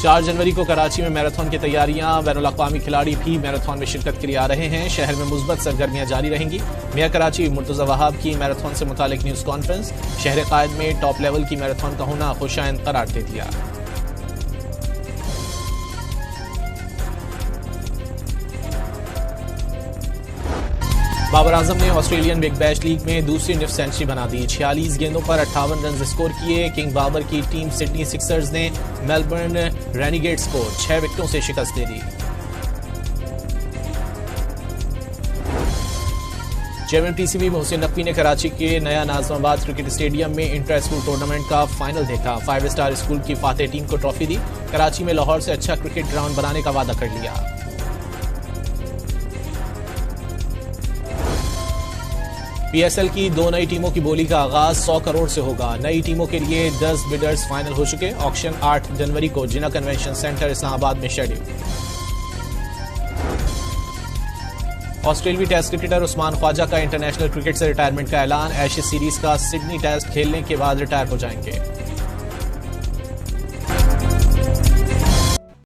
4 जनवरी को कराची में मैराथन की तैयारियां। बैनुल अक़वामी खिलाड़ी भी मैराथन में शिरकत के लिए आ रहे हैं। शहर में मुस्बत सरगर्मियां जारी रहेंगी। मेयर कराची मुर्तज़ा वहाब की मैराथन से मुतालिक न्यूज़ कॉन्फ्रेंस। शहर कायद में टॉप लेवल की मैराथन का होना खुशाइंद करार दे दिया। बाबर आजम ने ऑस्ट्रेलियन बिग बैश लीग में दूसरी निफ्ट सेंचुरी बना दी। 46 गेंदों पर 58 रन स्कोर किए। किंग बाबर की टीम सिडनी सिक्सर्स ने मेलबर्न रेनिगेट्स को 6 विकेटों से शिकस्त दे दी। चेयरमैन पीसीबी मोहसिन नकवी ने कराची के नया नाज़िमाबाद क्रिकेट स्टेडियम में इंटर स्कूल टूर्नामेंट का फाइनल देखा। 5 स्टार स्कूल की फातेह टीम को ट्रॉफी दी। कराची में लाहौर से अच्छा क्रिकेट ग्राउंड बनाने का वादा कर लिया। पीएसएल की 2 नई टीमों की बोली का आगाज 100 करोड़ से होगा। नई टीमों के लिए 10 बिडर्स फाइनल हो चुके। ऑक्शन 8 जनवरी को जिना कन्वेंशन सेंटर इस्लामाबाद में शेड्यूल। ऑस्ट्रेलियाई टेस्ट क्रिकेटर उस्मान ख्वाजा का इंटरनेशनल क्रिकेट से रिटायरमेंट का ऐलान। एशेज सीरीज का सिडनी टेस्ट खेलने के बाद रिटायर हो जाएंगे।